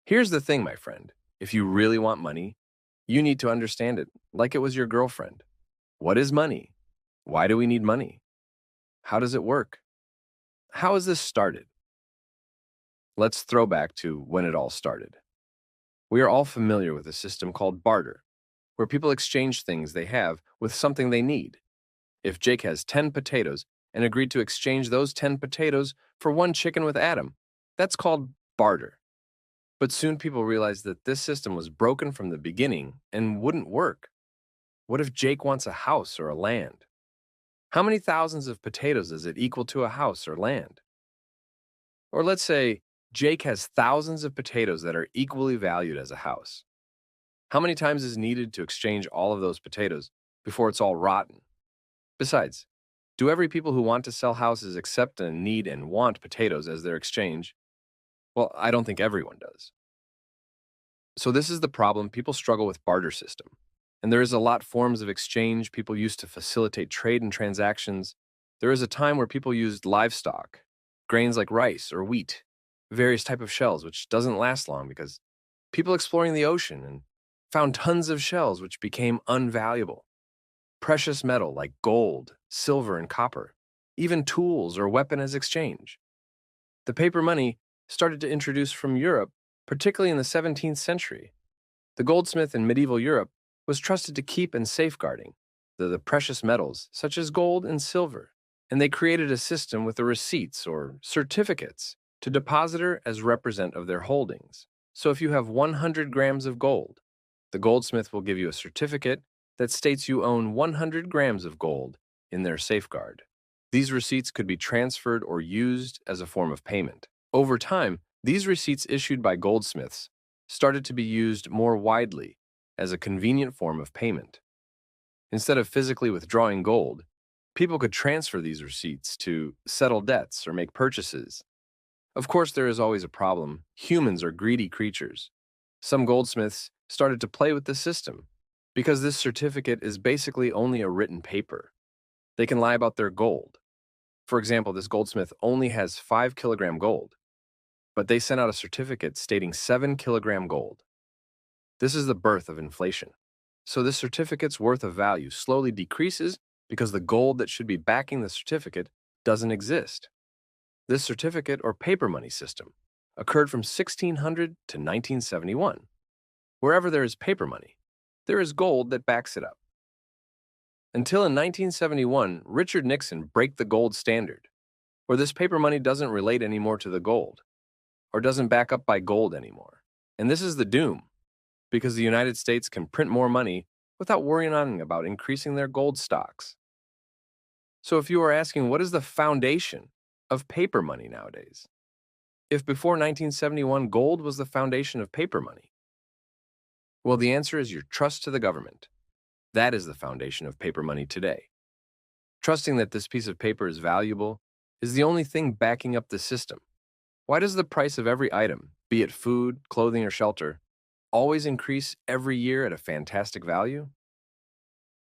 Here's the thing, my friend. If you really want money, you need to understand it like it was your girlfriend. What is money? Why do we need money? How does it work? How has this started? Let's throw back to when it all started. We are all familiar with a system called barter, where people exchange things they have with something they need. If Jake has 10 potatoes and agreed to exchange those 10 potatoes for one chicken with Adam, that's called barter. But soon people realized that this system was broken from the beginning and wouldn't work. What if Jake wants a house or a land? How many thousands of potatoes is it equal to a house or land? Or let's say Jake has thousands of potatoes that are equally valued as a house. How many times is needed to exchange all of those potatoes before it's all rotten? Besides, do every people who want to sell houses accept and need and want potatoes as their exchange? Well, I don't think everyone does. So this is the problem. People struggle with barter system. And there is a lot forms of exchange people use to facilitate trade and transactions. There is a time where people used livestock, grains like rice or wheat, various type of shells, which doesn't last long because people exploring the ocean and found tons of shells which became unvaluable. Precious metal like gold, silver, and copper, even tools or weapon as exchange. The paper money started to introduce from Europe, particularly in the 17th century. The goldsmith in medieval Europe was trusted to keep and safeguarding the precious metals, such as gold and silver, and they created a system with the receipts or certificates to depositor as represent of their holdings. So if you have 100 grams of gold, the goldsmith will give you a certificate that states you own 100 grams of gold in their safeguard. These receipts could be transferred or used as a form of payment. Over time, these receipts issued by goldsmiths started to be used more widely as a convenient form of payment. Instead of physically withdrawing gold, people could transfer these receipts to settle debts or make purchases. Of course, there is always a problem. Humans are greedy creatures. Some goldsmiths started to play with the system because this certificate is basically only a written paper. They can lie about their gold. For example, this goldsmith only has 5 kilogram gold, but they sent out a certificate stating 7 kilogram gold. This is the birth of inflation. So this certificate's worth of value slowly decreases because the gold that should be backing the certificate doesn't exist. This certificate or paper money system occurred from 1600 to 1971. Wherever there is paper money, there is gold that backs it up. Until in 1971, Richard Nixon broke the gold standard, where this paper money doesn't relate anymore to the gold, or doesn't back up by gold anymore. And this is the doom, because the United States can print more money without worrying about increasing their gold stocks. So if you are asking what is the foundation of paper money nowadays, if before 1971 gold was the foundation of paper money, well, the answer is your trust to the government. That is the foundation of paper money today. Trusting that this piece of paper is valuable is the only thing backing up the system. Why does the price of every item, be it food, clothing, or shelter, always increase every year at a fantastic value?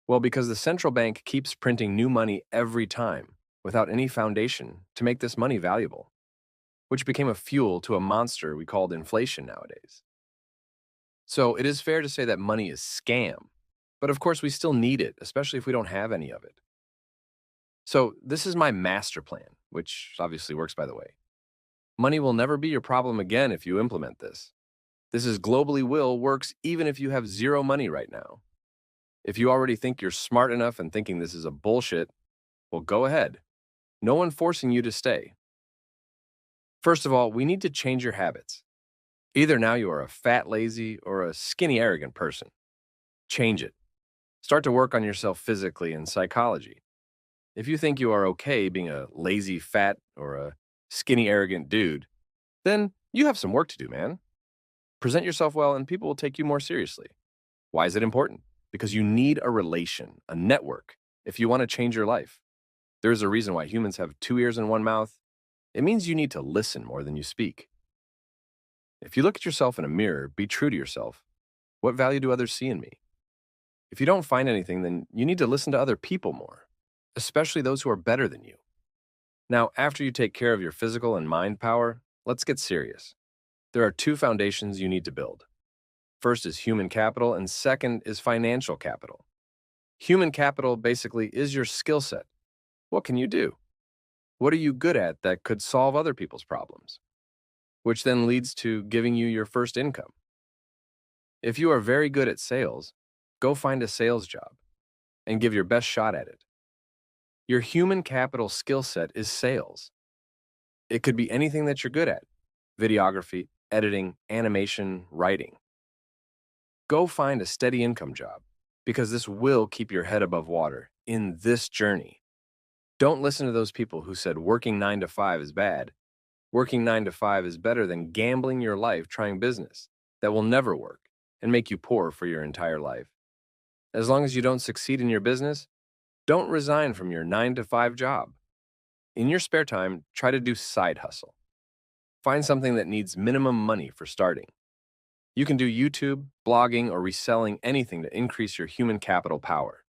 Well, because the central bank keeps printing new money every time without any foundation to make this money valuable, which became a fuel to a monster we called inflation nowadays. So it is fair to say that money is scam, but of course we still need it, especially if we don't have any of it. So this is my master plan, which obviously works by the way. Money will never be your problem again if you implement this. This is globally will works even if you have zero money right now. If you already think you're smart enough and thinking this is a bullshit, well, go ahead. No one forcing you to stay. First of all, we need to change your habits. Either now you are a fat, lazy, or a skinny, arrogant person. Change it. Start to work on yourself physically and psychology. If you think you are okay being a lazy, fat, or a skinny, arrogant dude, then you have some work to do, man. Present yourself well and people will take you more seriously. Why is it important? Because you need a relation, a network, if you want to change your life. There is a reason why humans have two ears and one mouth. It means you need to listen more than you speak. If you look at yourself in a mirror, be true to yourself. What value do others see in me? If you don't find anything, then you need to listen to other people more, especially those who are better than you. Now, after you take care of your physical and mind power, let's get serious. There are two foundations you need to build. First is human capital, and second is financial capital. Human capital basically is your skill set. What can you do? What are you good at that could solve other people's problems? Which then leads to giving you your first income. If you are very good at sales, go find a sales job and give your best shot at it. Your human capital skill set is sales. It could be anything that you're good at: videography, editing, animation, writing. Go find a steady income job because this will keep your head above water in this journey. Don't listen to those people who said working 9 to 5 is bad. Working 9 to 5 is better than gambling your life trying business that will never work and make you poor for your entire life. As long as you don't succeed in your business, don't resign from your 9 to 5 job. In your spare time, try to do side hustle. Find something that needs minimum money for starting. You can do YouTube, blogging, or reselling anything to increase your human capital power.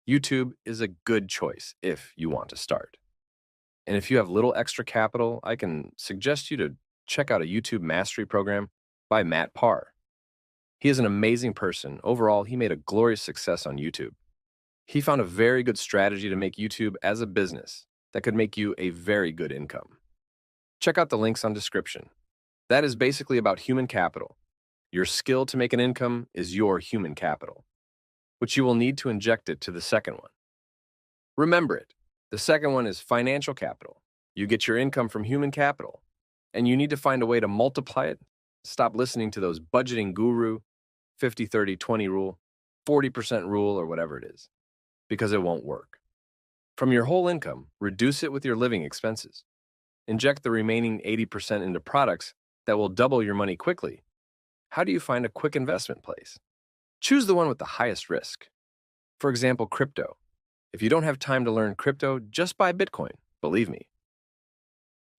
YouTube is a good choice if you want to start. And if you have little extra capital, I can suggest you to check out a YouTube mastery program by Matt Parr. He is an amazing person. Overall, he made a glorious success on YouTube. He found a very good strategy to make YouTube as a business that could make you a very good income. Check out the links on description. That is basically about human capital. Your skill to make an income is your human capital, which you will need to inject it to the second one. Remember it. The second one is financial capital. You get your income from human capital, and you need to find a way to multiply it. Stop listening to those budgeting guru, 50-30-20 rule, 40% rule, or whatever it is, because it won't work. From your whole income, reduce it with your living expenses. Inject the remaining 80% into products that will double your money quickly. How do you find a quick investment place? Choose the one with the highest risk. For example, crypto. If you don't have time to learn crypto, just buy Bitcoin, believe me.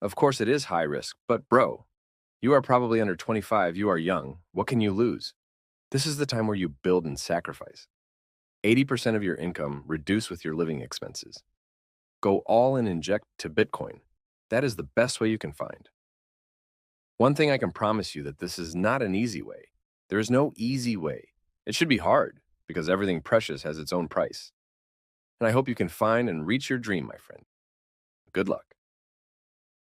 Of course, it is high risk, but bro, you are probably under 25, you are young, what can you lose? This is the time where you build and sacrifice. 80% of your income reduce with your living expenses. Go all in, inject to Bitcoin. That is the best way you can find. One thing I can promise you that this is not an easy way. There is no easy way. It should be hard because everything precious has its own price. And I hope you can find and reach your dream, my friend. Good luck.